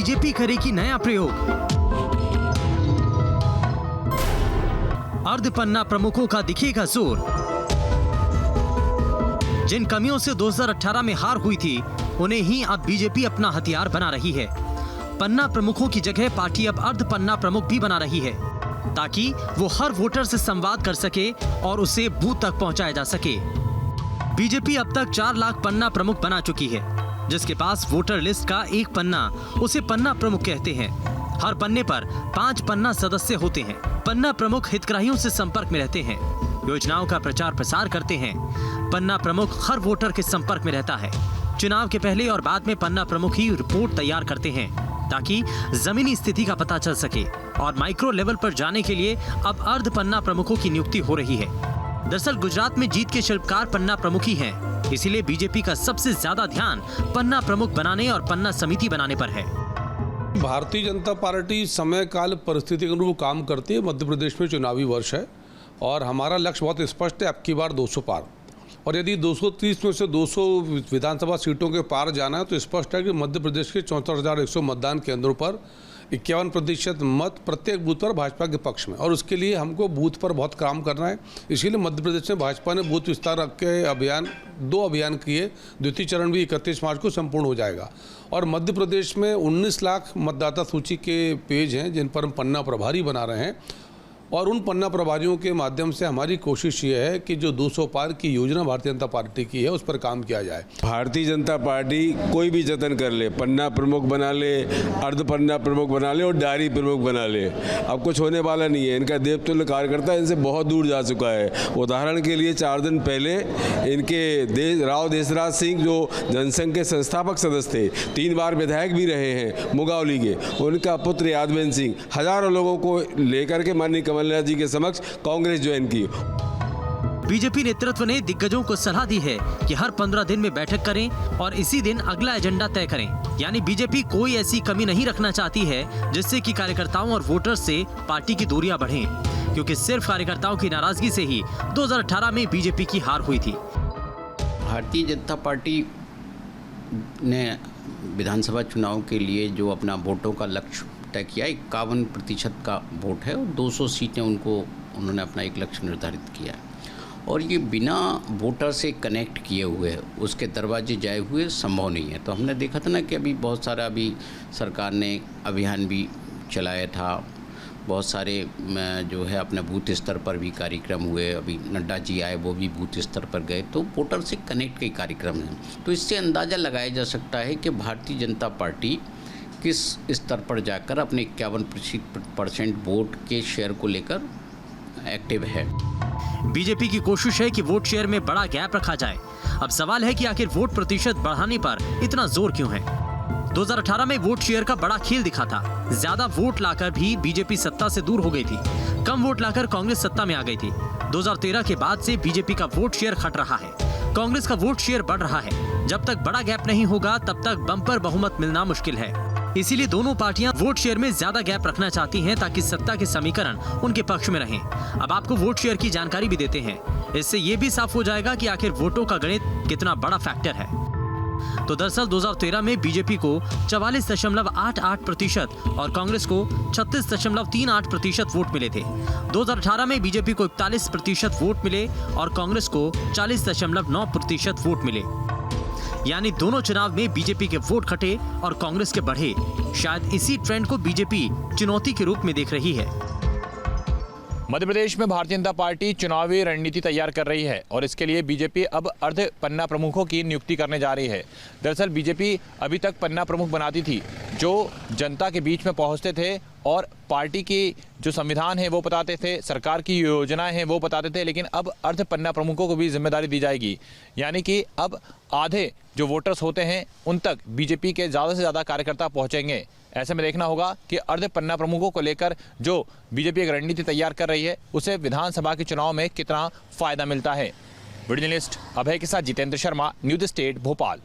BJP करेगी नया प्रयोग। अर्ध पन्ना प्रमुखों का दिखेगा जोर। जिन कमियों से 2018 में हार हुई थी, उन्हें ही अब बीजेपी अपना हथियार बना रही है। पन्ना प्रमुखों की जगह पार्टी अब अर्ध पन्ना प्रमुख भी बना रही है, ताकि वो हर वोटर से संवाद कर सके और उसे बूथ तक पहुंचाया जा सके। बीजेपी अब तक 4 लाख पन्ना प्रमुख बना चुकी है। जिसके पास वोटर लिस्ट का एक पन्ना, उसे पन्ना प्रमुख कहते हैं। हर पन्ने पर 5 पन्ना सदस्य होते हैं। पन्ना प्रमुख हितग्राहियों से संपर्क में रहते हैं, योजनाओं का प्रचार प्रसार करते हैं। पन्ना प्रमुख हर वोटर के संपर्क में रहता है। चुनाव के पहले और बाद में पन्ना प्रमुख ही रिपोर्ट तैयार करते हैं, ताकि जमीनी स्थिति का पता चल सके। और माइक्रो लेवल पर जाने के लिए अब अर्ध पन्ना प्रमुखों की नियुक्ति हो रही है। दरअसल गुजरात में जीत के शिल्पकार पन्ना प्रमुख ही हैं, इसीलिए बीजेपी का सबसे ज्यादा ध्यान पन्ना प्रमुख बनाने और पन्ना समिति बनाने पर है। भारतीय जनता पार्टी समय काल परिस्थिति के अनुरूप काम करती है। मध्य प्रदेश में चुनावी वर्ष है और हमारा लक्ष्य बहुत स्पष्ट है, अब की बार 200 पार। और यदि 230 में से 200 विधानसभा सीटों के पार जाना है तो स्पष्ट है कि मध्य प्रदेश के 74,100 मतदान केंद्रों पर 51% मत प्रत्येक बूथ पर भाजपा के पक्ष में, और उसके लिए हमको बूथ पर बहुत काम करना है। इसीलिए मध्य प्रदेश में भाजपा ने बूथ विस्तार के अभियान 2 अभियान किए। द्वितीय चरण भी 31 मार्च को संपूर्ण हो जाएगा। और मध्य प्रदेश में 19 लाख मतदाता सूची के पेज हैं जिन पर हम पन्ना प्रभारी बना रहे हैं, और उन पन्ना प्रभारियों के माध्यम से हमारी कोशिश ये है कि जो 200 पार की योजना भारतीय जनता पार्टी की है उस पर काम किया जाए। भारतीय जनता पार्टी कोई भी जतन कर ले, पन्ना प्रमुख बना ले, अर्ध पन्ना प्रमुख बना ले और डायरी प्रमुख बना ले, अब कुछ होने वाला नहीं है। इनका देवतुल्य कार्यकर्ता इनसे बहुत दूर जा चुका है। उदाहरण के लिए 4 दिन पहले इनके राव देशराज सिंह जो जनसंघ के संस्थापक सदस्य थे, 3 बार विधायक भी रहे हैं मुगावली के, उनका पुत्र यादवेंद्र सिंह हजारों लोगों को लेकर के माननीय कमलनाथ जी के समक्ष कांग्रेस ज्वाइन की। बीजेपी नेतृत्व ने दिग्गजों को सलाह दी है कि हर 15 दिन में बैठक करें और इसी दिन अगला एजेंडा तय करें। यानी बीजेपी कोई ऐसी कमी नहीं रखना चाहती है जिससे कि कार्यकर्ताओं और वोटर्स से पार्टी की दूरियां बढ़ें, क्योंकि सिर्फ कार्यकर्ताओं की नाराजगी से ही 2018 में बीजेपी की हार हुई थी। भारतीय जनता पार्टी ने विधानसभा चुनाव के लिए जो अपना वोटों का लक्ष्य तय किया, 51% का वोट है और 200 सीटें उन्होंने अपना एक लक्ष्य निर्धारित किया है। और ये बिना वोटर से कनेक्ट किए हुए, उसके दरवाजे जाए हुए संभव नहीं है। तो हमने देखा था ना कि अभी बहुत सारा सरकार ने अभियान भी चलाया था, बहुत सारे जो है अपने बूथ स्तर पर भी कार्यक्रम हुए। अभी नड्डा जी आए, वो भी बूथ स्तर पर गए, तो वोटर से कनेक्ट के कार्यक्रम हैं। तो इससे अंदाज़ा लगाया जा सकता है कि भारतीय जनता पार्टी किस स्तर पर जाकर अपने 51% वोट के शेयर को लेकर एक्टिव है। बीजेपी की कोशिश है कि वोट शेयर में बड़ा गैप रखा जाए। अब सवाल है कि आखिर वोट प्रतिशत बढ़ाने पर इतना जोर क्यों है। 2018 में वोट शेयर का बड़ा खेल दिखा था। ज्यादा वोट लाकर भी बीजेपी सत्ता से दूर हो गई थी, कम वोट लाकर कांग्रेस सत्ता में आ गई थी। 2013 के बाद से बीजेपी का वोट शेयर घट रहा है, कांग्रेस का वोट शेयर बढ़ रहा है। जब तक बड़ा गैप नहीं होगा तब तक बम्पर बहुमत मिलना मुश्किल है। इसीलिए दोनों पार्टियां वोट शेयर में ज्यादा गैप रखना चाहती हैं, ताकि सत्ता के समीकरण उनके पक्ष में रहें। अब आपको वोट शेयर की जानकारी भी देते हैं, इससे ये भी साफ हो जाएगा कि आखिर वोटों का गणित कितना बड़ा फैक्टर है। तो दरअसल 2013 में बीजेपी को 44.88% और कांग्रेस को 36.38% वोट मिले थे। 2018 में बीजेपी को 41% वोट मिले और कांग्रेस को 40.9% वोट मिले। यानी दोनों चुनाव में बीजेपी के वोट घटे और कांग्रेस के बढ़े। शायद इसी ट्रेंड को बीजेपी चुनौती के रूप में देख रही है। मध्य प्रदेश में भारतीय जनता पार्टी चुनावी रणनीति तैयार कर रही है और इसके लिए बीजेपी अब अर्ध पन्ना प्रमुखों की नियुक्ति करने जा रही है। दरअसल बीजेपी अभी तक पन्ना प्रमुख बनाती थी, जो जनता के बीच में पहुंचते थे और पार्टी की जो संविधान है वो बताते थे, सरकार की योजनाएं हैं वो बताते थे। लेकिन अब अर्ध पन्ना प्रमुखों को भी जिम्मेदारी दी जाएगी, यानी कि अब आधे जो वोटर्स होते हैं उन तक बीजेपी के ज़्यादा से ज़्यादा कार्यकर्ता पहुंचेंगे। ऐसे में देखना होगा कि अर्ध पन्ना प्रमुखों को लेकर जो बीजेपी एक रणनीति तैयार कर रही है उसे विधानसभा के चुनाव में कितना फायदा मिलता है। वीडियो जर्नलिस्ट अभय के साथ जितेंद्र शर्मा, न्यूज़ स्टेट, भोपाल।